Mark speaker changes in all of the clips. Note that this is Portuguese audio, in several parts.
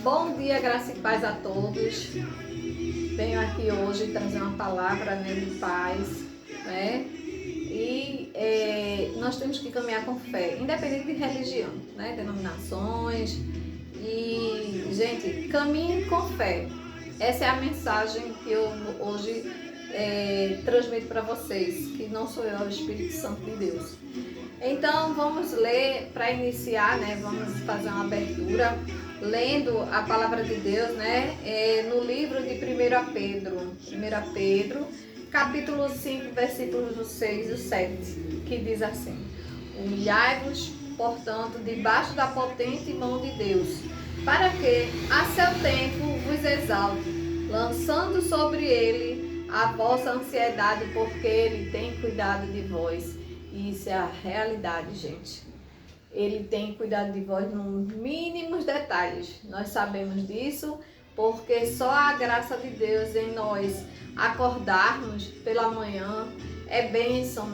Speaker 1: Bom dia, graça e paz a todos. Venho aqui hoje trazer uma palavra, de paz, né? E nós temos que caminhar com fé, independente de religião, né? Denominações. E, gente, caminhe com fé. Essa é a mensagem que eu hoje transmito para vocês, que não sou eu, é o Espírito Santo de Deus. Então, vamos ler, para iniciar, vamos fazer uma abertura, lendo a palavra de Deus, no livro de 1 Pedro. 1 Pedro, capítulo 5, versículos 6 e 7, que diz assim: Humilhai-vos, portanto, debaixo da potente mão de Deus, para que, a seu tempo, vos exalte, lançando sobre ele a vossa ansiedade, porque ele tem cuidado de vós. E isso é a realidade, gente. Ele tem cuidado de vós nos mínimos detalhes. Nós sabemos disso porque só a graça de Deus em nós acordarmos pela manhã é bênção,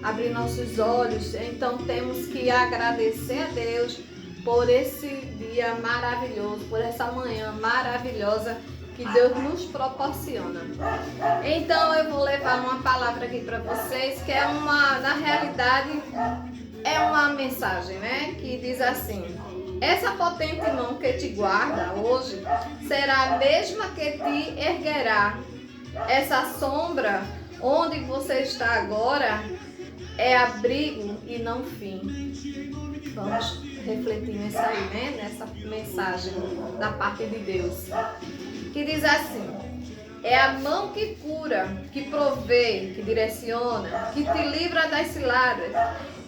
Speaker 1: Abrir nossos olhos. Então temos que agradecer a Deus por esse dia maravilhoso, por essa manhã maravilhosa que Deus nos proporciona. Então eu vou levar uma palavra aqui para vocês, que é na realidade, é uma mensagem, que diz assim: essa potente mão que te guarda hoje será a mesma que te erguerá. Essa sombra onde você está agora é abrigo e não fim. Vamos refletir nisso aí, nessa mensagem da parte de Deus, que diz assim: é a mão que cura, que provê, que direciona, que te livra das ciladas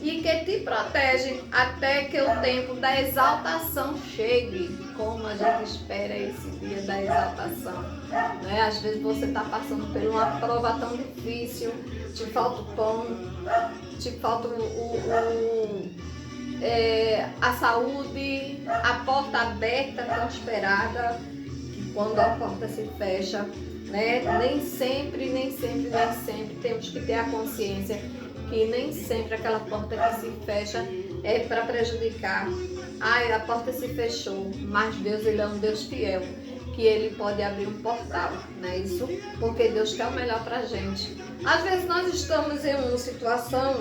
Speaker 1: e que te protege até que o tempo da exaltação chegue. Como a gente espera esse dia da exaltação, Às vezes você está passando por uma prova tão difícil, te falta o pão, te falta a saúde, a porta aberta, tão esperada, que quando a porta se fecha, nem sempre temos que ter a consciência que nem sempre aquela porta que se fecha é para prejudicar. A porta se fechou, mas Deus, Ele é um Deus fiel, que Ele pode abrir um portal, não é isso? Porque Deus quer o melhor para a gente. Às vezes nós estamos em uma situação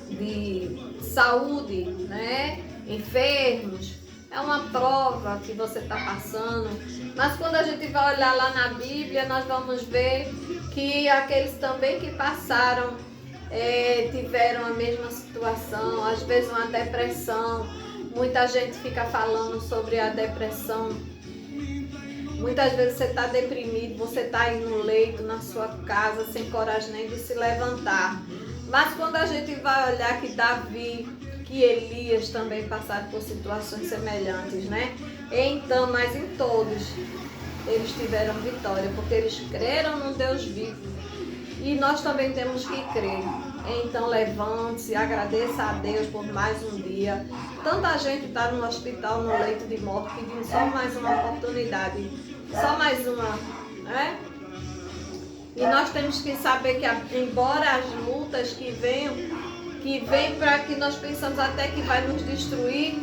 Speaker 1: de saúde, enfermos, é uma prova que você está passando, mas quando a gente vai olhar lá na Bíblia, nós vamos ver que aqueles também que passaram tiveram a mesma situação, às vezes uma depressão. Muita gente fica falando sobre a depressão. Muitas vezes você está deprimido, você está aí no leito, na sua casa, sem coragem nem de se levantar. Mas quando a gente vai olhar que Davi, que Elias também passaram por situações semelhantes, Então, mas em todos, eles tiveram vitória, porque eles creram no Deus vivo. E nós também temos que crer. Então levante-se, agradeça a Deus por mais um dia. Tanta gente está no hospital, no leito de morte, pedindo só mais uma oportunidade, só mais uma, E nós temos que saber que, embora as lutas que vêm para que nós pensamos até que vai nos destruir,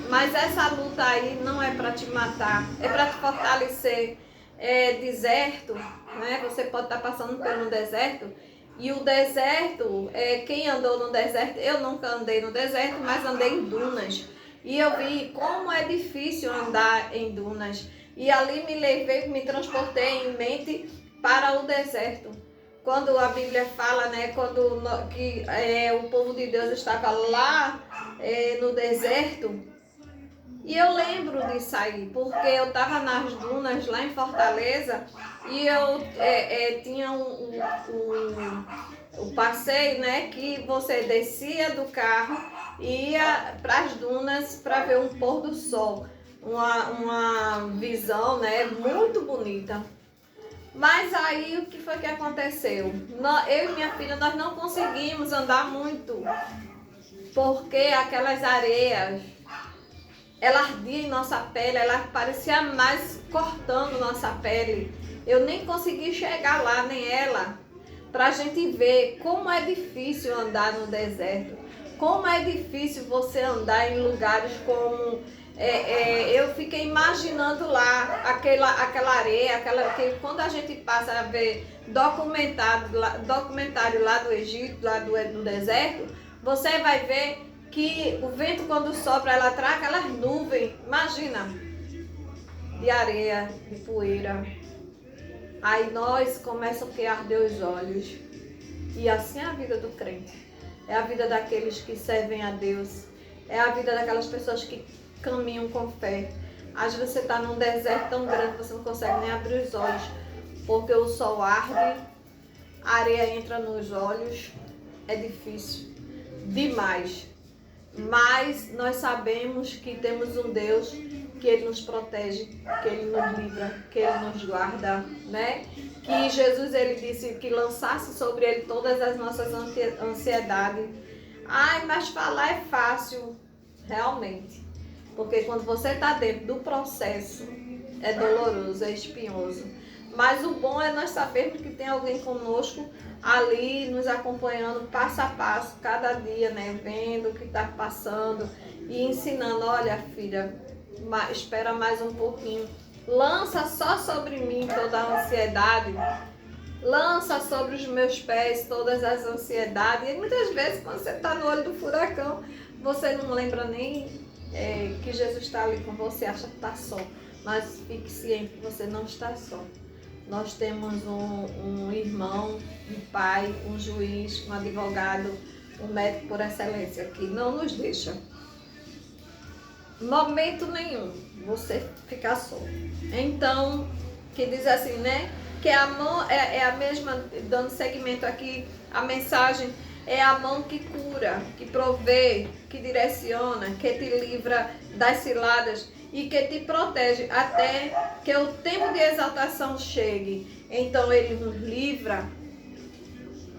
Speaker 1: mas essa luta aí não é para te matar, é para te fortalecer. Deserto, Você pode estar passando por um deserto, e o deserto, quem andou no deserto, eu nunca andei no deserto, mas andei em dunas, e eu vi como é difícil andar em dunas, e ali me transportei em mente para o deserto. Quando a Bíblia fala, que o povo de Deus estava lá no deserto, e eu lembro disso aí, porque eu estava nas dunas lá em Fortaleza, e eu tinha um passeio, que você descia do carro e ia para as dunas para ver um pôr do sol, uma visão, muito bonita. Mas aí o que foi que aconteceu? Eu e minha filha, nós não conseguimos andar muito, porque aquelas areias, ela ardia em nossa pele, ela parecia mais cortando nossa pele. Eu nem consegui chegar lá, nem ela, para a gente ver como é difícil andar no deserto. Como é difícil você andar em lugares como eu fiquei imaginando lá aquela areia, que quando a gente passa a ver documentário lá do Egito, lá do deserto, você vai ver que o vento quando sopra, ela traz aquelas nuvens, imagina, de areia, de poeira. Aí nós começam a arder os olhos. E assim é a vida do crente. É a vida daqueles que servem a Deus. É a vida daquelas pessoas que caminham com fé. Às vezes você está num deserto tão grande que você não consegue nem abrir os olhos, porque o sol arde, a areia entra nos olhos. É difícil demais. Mas nós sabemos que temos um Deus que Ele nos protege, que Ele nos livra, que Ele nos guarda, né? Que Jesus, Ele disse que lançasse sobre Ele todas as nossas ansiedades. Ai, mas falar é fácil, realmente. Porque quando você está dentro do processo, é doloroso, é espinhoso. Mas o bom é nós sabermos que tem alguém conosco ali, nos acompanhando passo a passo, cada dia, né? Vendo o que está passando e ensinando, olha filha, espera mais um pouquinho. Lança só sobre mim toda a ansiedade. Lança sobre os meus pés todas as ansiedades. E muitas vezes, quando você está no olho do furacão, você não lembra nem que Jesus está ali com você, acha que está só. Mas fique ciente que você não está só. Nós temos um irmão, um pai, um juiz, um advogado, um médico por excelência, que não nos deixa, momento nenhum, você ficar só. Então, que diz assim, né? Que a mão é a mesma, dando seguimento aqui, a mensagem é a mão que cura, que provê, que direciona, que te livra das ciladas e que te protege até que o tempo de exaltação chegue. Então Ele nos livra,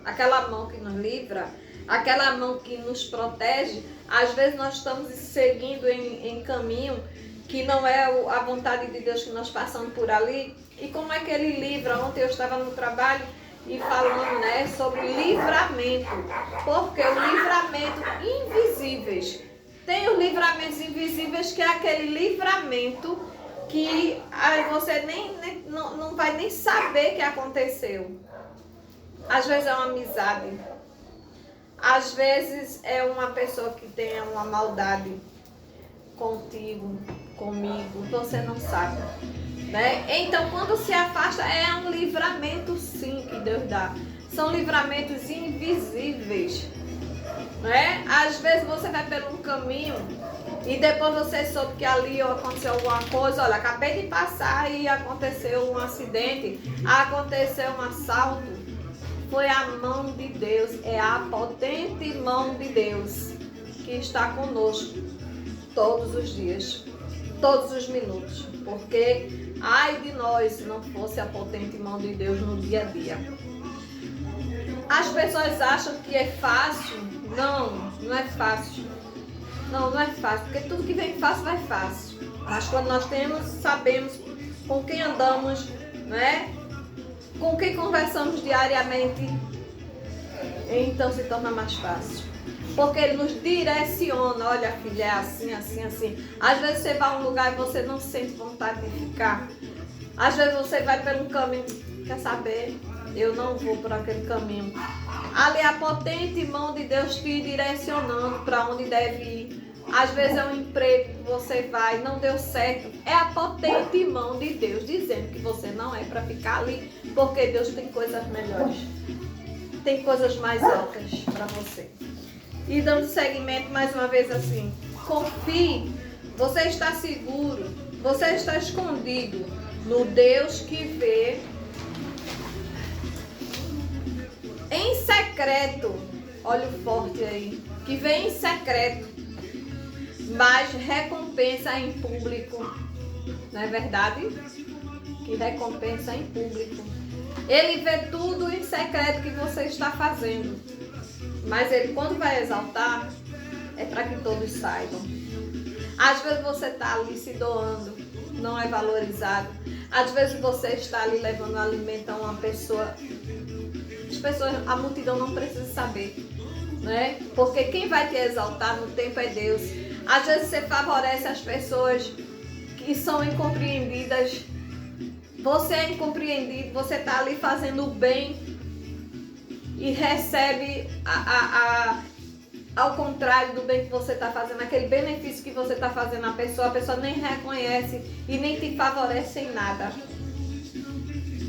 Speaker 1: aquela mão que nos livra, aquela mão que nos protege. Às vezes nós estamos seguindo em caminho que não é a vontade de Deus, que nós passamos por ali. E como é que Ele livra? Ontem eu estava no trabalho e falando, né, sobre livramento, porque o livramento invisíveis, tem os livramentos invisíveis, que é aquele livramento que você não vai nem saber que aconteceu. Às vezes é uma amizade, às vezes é uma pessoa que tem uma maldade contigo, comigo, você não sabe, né? Então, quando se afasta, é um livramento sim que Deus dá. São livramentos invisíveis, né? Às vezes você vai pelo caminho e depois você soube que ali aconteceu alguma coisa. Olha, acabei de passar e aconteceu um acidente, aconteceu um assalto. Foi a mão de Deus, é a potente mão de Deus que está conosco todos os dias, todos os minutos, porque ai de nós se não fosse a potente mão de Deus no dia a dia. As pessoas acham que é fácil. Não é fácil. Não é fácil, porque tudo que vem fácil vai fácil. Mas quando nós sabemos com quem andamos, né? Com quem conversamos diariamente, então se torna mais fácil. Porque Ele nos direciona. Olha, filha, é assim, assim, assim. Às vezes você vai a um lugar e você não sente vontade de ficar. Às vezes você vai pelo caminho, quer saber? Eu não vou por aquele caminho. Ali é a potente mão de Deus te direcionando para onde deve ir. Às vezes é um emprego que você vai, não deu certo. É a potente mão de Deus dizendo que você não é para ficar ali, porque Deus tem coisas melhores. Tem coisas mais altas para você. E dando seguimento mais uma vez assim, confie, você está seguro, você está escondido no Deus que vê em secreto. Olha o forte aí, que vê em secreto, mas recompensa em público. Não é verdade? Que recompensa em público. Ele vê tudo em secreto que você está fazendo. Mas Ele, quando vai exaltar, é para que todos saibam. Às vezes você está ali se doando, não é valorizado. Às vezes você está ali levando alimento a uma pessoa. As pessoas, a multidão não precisa saber, né? Porque quem vai te exaltar no tempo é Deus. Às vezes você favorece as pessoas que são incompreendidas. Você é incompreendido, você está ali fazendo o bem e recebe ao contrário do bem que você está fazendo, aquele benefício que você está fazendo à pessoa, a pessoa nem reconhece e nem te favorece em nada.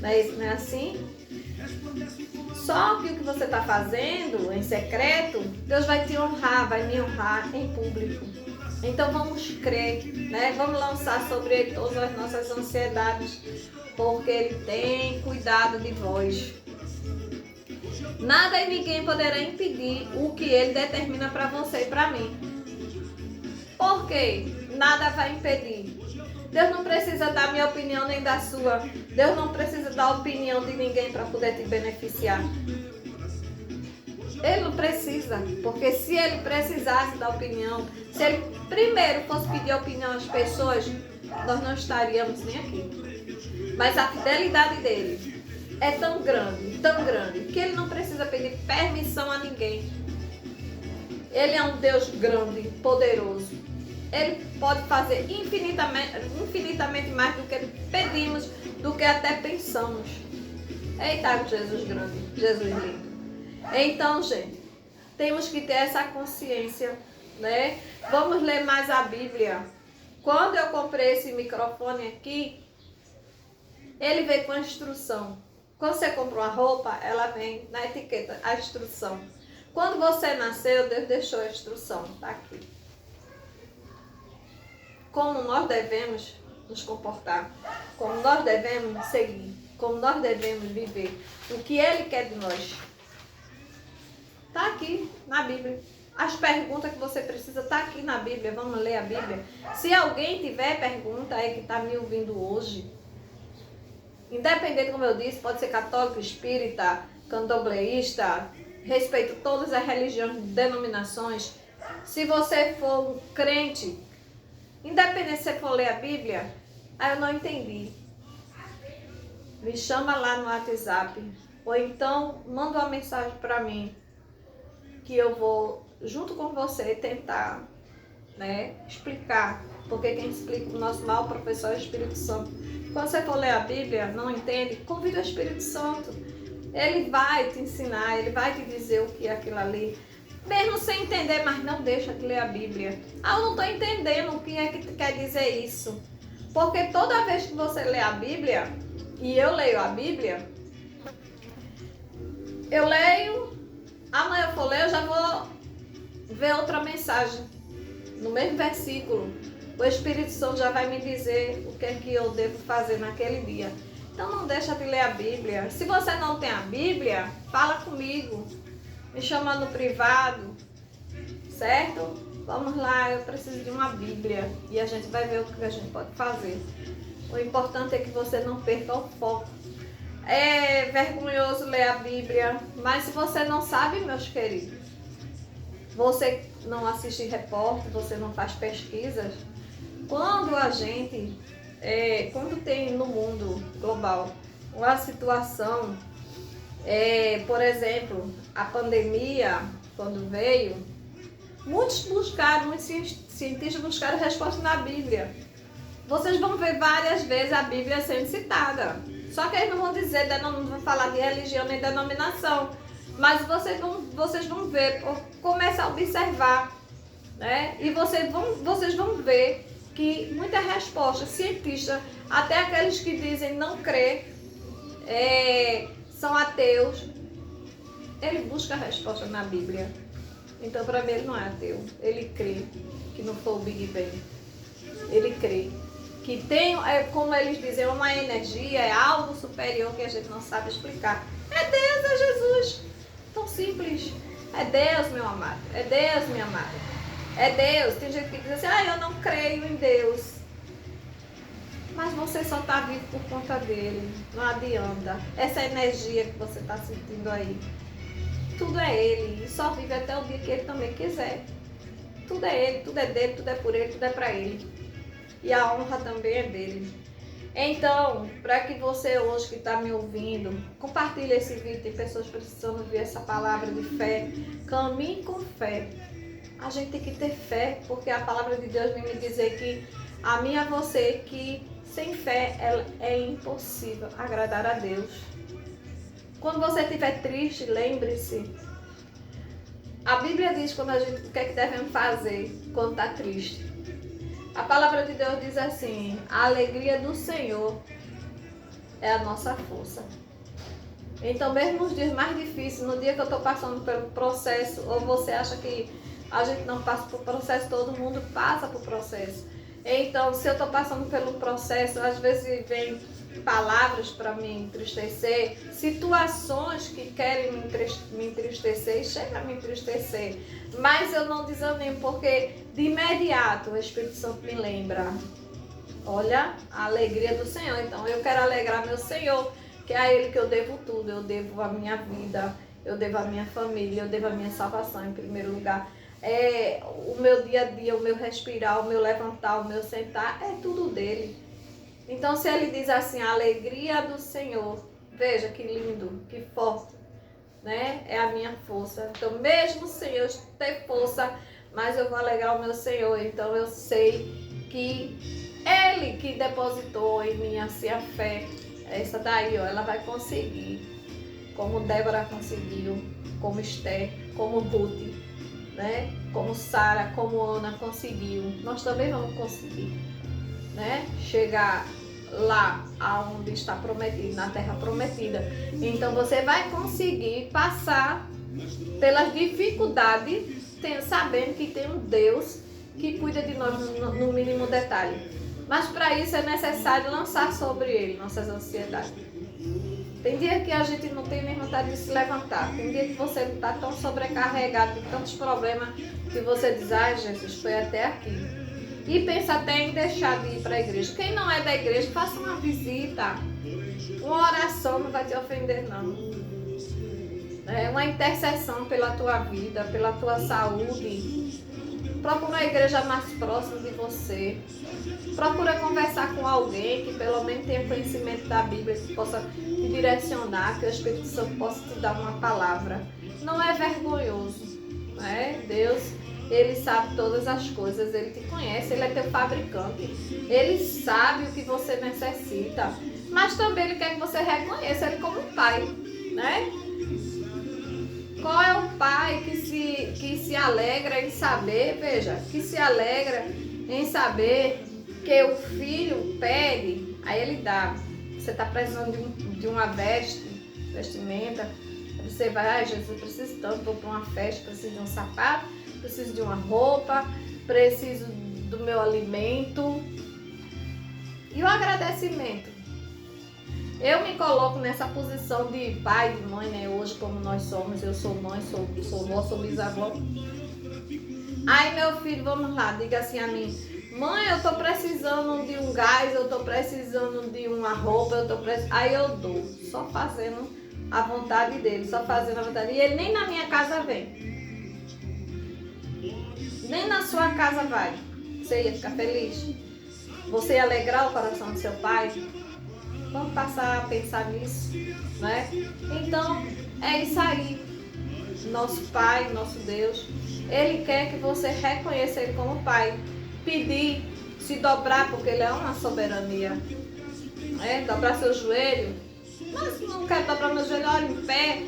Speaker 1: Não é isso, não é assim? Só que o que você está fazendo em secreto, Deus vai te honrar, vai me honrar em público. Então vamos crer, né? Vamos lançar sobre Ele todas as nossas ansiedades, porque Ele tem cuidado de vós. Nada e ninguém poderá impedir o que Ele determina para você e para mim. Por quê? Nada vai impedir. Deus não precisa da minha opinião nem da sua. Deus não precisa da opinião de ninguém para poder te beneficiar. Ele não precisa, porque se ele precisasse da opinião, se ele primeiro fosse pedir opinião às pessoas, nós não estaríamos nem aqui. Mas a fidelidade dele é tão grande, que ele não precisa pedir permissão a ninguém. Ele é um Deus grande, poderoso. Ele pode fazer infinitamente mais do que pedimos, do que até pensamos. Eita, Jesus grande, Jesus lindo. Então, gente, temos que ter essa consciência, né? Vamos ler mais a Bíblia. Quando eu comprei esse microfone aqui, ele veio com a instrução. Quando você compra uma roupa, ela vem na etiqueta, a instrução. Quando você nasceu, Deus deixou a instrução, tá aqui. Como nós devemos nos comportar, como nós devemos seguir, como nós devemos viver, o que Ele quer de nós. Está aqui na Bíblia. As perguntas que você precisa tá aqui na Bíblia. Vamos ler a Bíblia. Se alguém tiver pergunta aí que está me ouvindo hoje, independente, como eu disse, pode ser católico, espírita, candomblessista, respeito todas as religiões, denominações. Se você for um crente, independente se você for ler a Bíblia, aí eu não entendi. Me chama lá no WhatsApp. Ou então manda uma mensagem para mim, que eu vou, junto com você, tentar, né, explicar. Porque quem explica o nosso mal professor é o Espírito Santo. Quando você for ler a Bíblia, não entende, convida o Espírito Santo. Ele vai te ensinar, ele vai te dizer o que é aquilo ali. Mesmo sem entender, mas não deixa de ler a Bíblia. Ah, eu não estou entendendo o que é que quer dizer isso. Porque toda vez que você lê a Bíblia, e eu leio a Bíblia, eu leio, amanhã eu for ler, eu já vou ver outra mensagem. No mesmo versículo, o Espírito Santo já vai me dizer o que é que eu devo fazer naquele dia. Então não deixa de ler a Bíblia. Se você não tem a Bíblia, fala comigo. Me chama no privado, certo? Vamos lá, eu preciso de uma Bíblia. E a gente vai ver o que a gente pode fazer. O importante é que você não perca o foco. É vergonhoso ler a Bíblia, mas se você não sabe, meus queridos, você não assiste repórter, você não faz pesquisas, quando a gente, quando tem no mundo global uma situação, por exemplo, a pandemia, quando veio, muitos cientistas buscaram resposta na Bíblia. Vocês vão ver várias vezes a Bíblia sendo citada. Só que eles não vão dizer, não vão falar de religião nem denominação. Mas vocês vão ver, começa a observar, né? E vocês vão ver que muita resposta, cientistas, até aqueles que dizem não crer, são ateus, ele busca a resposta na Bíblia. Então, para mim, ele não é ateu. Ele crê que não foi o Big Bang. Ele crê que tem, como eles dizem, uma energia, é algo superior que a gente não sabe explicar. É Deus, é Jesus. Tão simples. É Deus, meu amado. É Deus, minha amada. É Deus. Tem gente que diz assim, eu não creio em Deus. Mas você só está vivo por conta dele. Não adianta. Essa energia que você está sentindo aí, tudo é ele. E só vive até o dia que ele também quiser. Tudo é ele, tudo é dele, tudo é por ele, tudo é para ele. E a honra também é dele. Então, para que você hoje que está me ouvindo, compartilhe esse vídeo. Tem pessoas precisando ouvir essa palavra de fé. Caminhe com fé. A gente tem que ter fé, porque a palavra de Deus vem me dizer que a mim e a você, que sem fé é impossível agradar a Deus. Quando você estiver triste, lembre-se. A Bíblia diz quando o que é que devemos fazer quando está triste. A palavra de Deus diz assim: a alegria do Senhor é a nossa força. Então, mesmo nos dias mais difíceis, no dia que eu estou passando pelo processo, ou você acha que a gente não passa por processo, todo mundo passa por processo. Então, se eu estou passando pelo processo, às vezes vem palavras para me entristecer, situações que querem me entristecer, chega a me entristecer. Mas eu não desanimo, porque de imediato o Espírito Santo me lembra. Olha, a alegria do Senhor. Então, eu quero alegrar meu Senhor, que é a Ele que eu devo tudo. Eu devo a minha vida, eu devo a minha família, eu devo a minha salvação em primeiro lugar. O meu dia a dia, o meu respirar, o meu levantar, o meu sentar, é tudo dele. Então, se ele diz assim, a alegria do Senhor, veja que lindo, que forte, né? É a minha força. Então, mesmo sem eu ter força, mas eu vou alegrar o meu Senhor. Então, eu sei que Ele que depositou em mim assim a fé, essa daí, ó, ela vai conseguir. Como Débora conseguiu, como Esther, como Ruth, né? Como Sara, como Ana conseguiu. Nós também vamos conseguir, né? Chegar lá aonde está prometido, na terra prometida. Então você vai conseguir passar pelas dificuldades, sabendo que tem um Deus que cuida de nós no mínimo detalhe. Mas para isso é necessário lançar sobre ele nossas ansiedades. Tem dia que a gente não tem nem vontade de se levantar. Tem dia que você está tão sobrecarregado de tantos problemas que você diz, ai Jesus, foi até aqui. E pensa até em deixar de ir para a igreja. Quem não é da igreja, faça uma visita. Uma oração não vai te ofender, não. É uma intercessão pela tua vida, pela tua saúde. Procura a igreja mais próxima de você. Procura conversar com alguém que pelo menos tenha conhecimento da Bíblia, que possa te direcionar, que o Espírito Santo possa te dar uma palavra. Não é vergonhoso, né? Deus, Ele sabe todas as coisas, Ele te conhece, Ele é teu fabricante. Ele sabe o que você necessita, mas também Ele quer que você reconheça Ele como um pai, né? Qual é o pai que se alegra em saber, veja, que se alegra em saber que o filho pede, aí ele dá. Você está precisando de uma vestimenta, você vai, ai Jesus, eu preciso tanto, vou para uma festa, preciso de um sapato, preciso de uma roupa, preciso do meu alimento. E o agradecimento? Eu me coloco nessa posição de pai, de mãe, né? Hoje, como nós somos, eu sou mãe, sou avó, sou bisavó. Aí, meu filho, vamos lá, diga assim a mim: mãe, eu tô precisando de um gás, eu tô precisando de uma roupa, aí eu dou, só fazendo a vontade dele, só fazendo a vontade dele. E ele nem na minha casa vem, nem na sua casa vai. Você ia ficar feliz? Você ia alegrar o coração do seu pai? Vamos passar a pensar nisso, né? Então, é isso aí. Nosso Pai, nosso Deus, Ele quer que você reconheça Ele como Pai. Pedir, se dobrar, porque Ele é uma soberania. Dobrar seu joelho. Mas não quero dobrar meu joelho, olha em pé.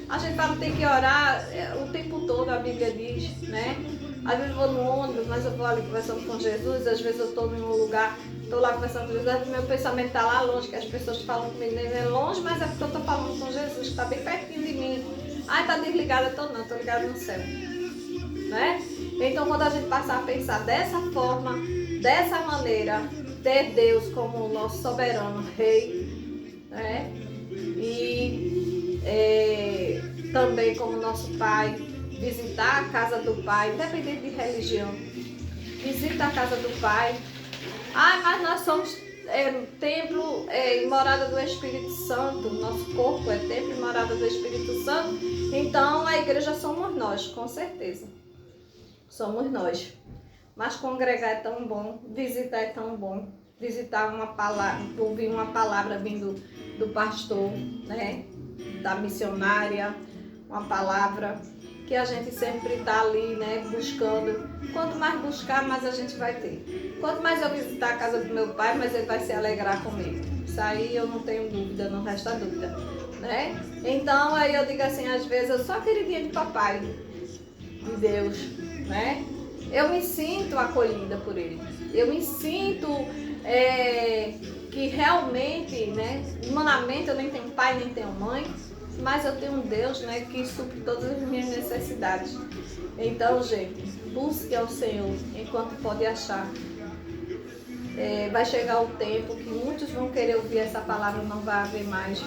Speaker 1: A gente fala que tem que orar o tempo todo, a Bíblia diz, né? Às vezes eu vou no ônibus, mas eu vou ali conversando com Jesus. Às vezes eu estou em um lugar, estou lá conversando com Jesus. Às vezes meu pensamento está lá longe, que as pessoas falam comigo, nem é longe, mas é porque eu estou falando com Jesus, que está bem pertinho de mim. Ai, está desligada, não, estou ligada no céu. Né? Então, quando a gente passar a pensar dessa forma, dessa maneira, ter Deus como o nosso soberano rei, né? E também como nosso Pai, visitar a casa do Pai, independente de religião, visita a casa do Pai. Ai, mas nós somos templo e morada do Espírito Santo, nosso corpo é templo e morada do Espírito Santo, então a igreja somos nós, com certeza. Somos nós. Mas congregar é tão bom, visitar é tão bom. Visitar uma palavra, ouvir uma palavra vindo do pastor, né? Da missionária, uma palavra que a gente sempre está ali, né, buscando. Quanto mais buscar, mais a gente vai ter. Quanto mais eu visitar a casa do meu pai, mais ele vai se alegrar comigo. Isso aí eu não tenho dúvida, não resta dúvida, né? Então aí eu digo assim, às vezes eu sou a queridinha de papai, de Deus, né? Eu me sinto acolhida por ele. Eu me sinto que realmente, né, humanamente eu nem tenho pai, nem tenho mãe, mas eu tenho um Deus, né, que supre todas as minhas necessidades. Então, gente, busque ao Senhor enquanto pode achar. Vai chegar o tempo que muitos vão querer ouvir essa palavra, não vai haver mais,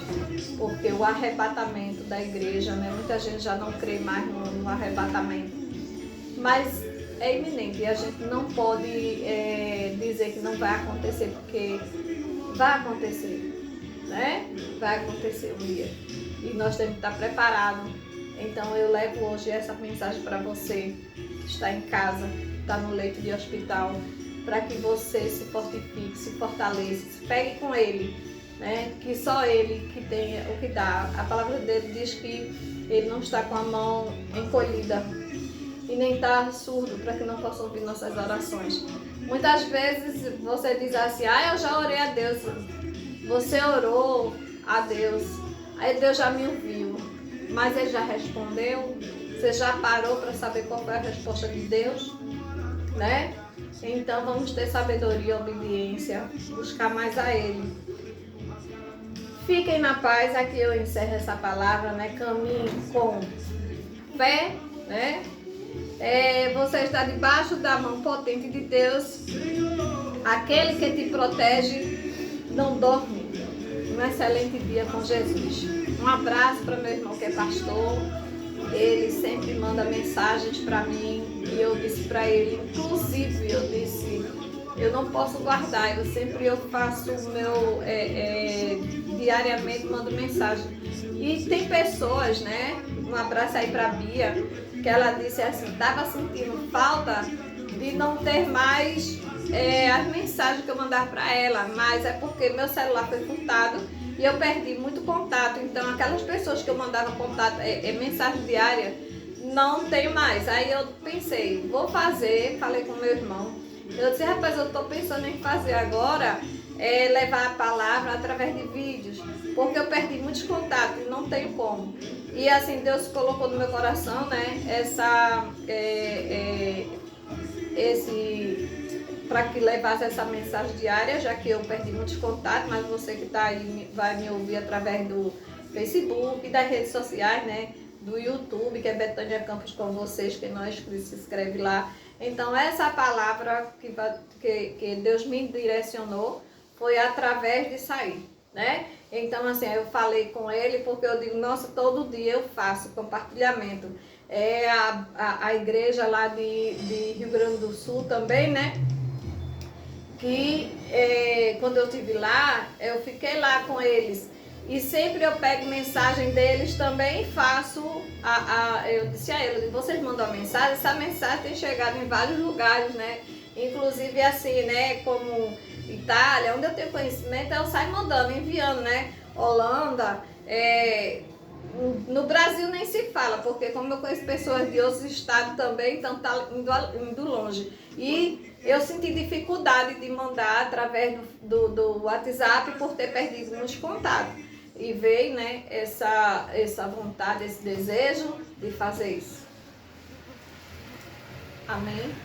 Speaker 1: porque o arrebatamento da igreja, né, muita gente já não crê mais no arrebatamento, mas é iminente e a gente não pode dizer que não vai acontecer, porque vai acontecer, né? Vai acontecer um dia e nós temos que estar preparados. Então eu levo hoje essa mensagem para você que está em casa, está no leito de hospital, para que você se fortifique, se fortaleça, se pegue com ele, né? Que só ele que tem o que dá. A palavra dele diz que ele não está com a mão encolhida e nem está surdo para que não possa ouvir nossas orações. Muitas vezes você diz assim, eu já orei a Deus. Você orou a Deus, aí Deus já me ouviu, mas ele já respondeu? Você já parou para saber qual foi a resposta de Deus? Né? Então vamos ter sabedoria e obediência, buscar mais a Ele. Fiquem na paz, aqui eu encerro essa palavra, né? Caminhe com fé, né? Você está debaixo da mão potente de Deus, aquele que te protege, não dorme. Um excelente dia com Jesus. Um abraço para meu irmão que é pastor. Ele sempre manda mensagens para mim e eu disse para ele, inclusive eu disse, eu não posso guardar, eu faço o meu, diariamente mando mensagem. E tem pessoas, né, um abraço aí para a Bia, que ela disse assim, estava sentindo falta de não ter mais as mensagens que eu mandava para ela, mas é porque meu celular foi furtado e eu perdi muito contato, então aquelas pessoas que eu mandava contato, mensagem diária, não tenho mais. Aí eu pensei, vou fazer, falei com meu irmão, eu disse, rapaz, eu estou pensando em fazer agora, levar a palavra através de vídeos, porque eu perdi muitos contatos e não tenho como. E assim, Deus colocou no meu coração, né, para que levasse essa mensagem diária, já que eu perdi muitos contatos, mas você que está aí vai me ouvir através do Facebook, das redes sociais, né, do YouTube, que é Betânia Campos com vocês, quem não é inscrito se inscreve lá. Então essa palavra que Deus me direcionou foi através de sair, né? Então assim, eu falei com ele porque eu digo, nossa, todo dia eu faço compartilhamento. A igreja lá de Rio Grande do Sul também, né? Que quando eu estive lá, eu fiquei lá com eles. E sempre eu pego mensagem deles também e faço, eu disse a eles, vocês mandam a mensagem, essa mensagem tem chegado em vários lugares, né? Inclusive assim, né, como Itália, onde eu tenho conhecimento, eu saio mandando, enviando, né? Holanda, no Brasil nem se fala, porque como eu conheço pessoas de outros estados também, então tá indo longe. E eu senti dificuldade de mandar através do WhatsApp por ter perdido muitos contatos. E veio, né, essa vontade, esse desejo de fazer isso. Amém?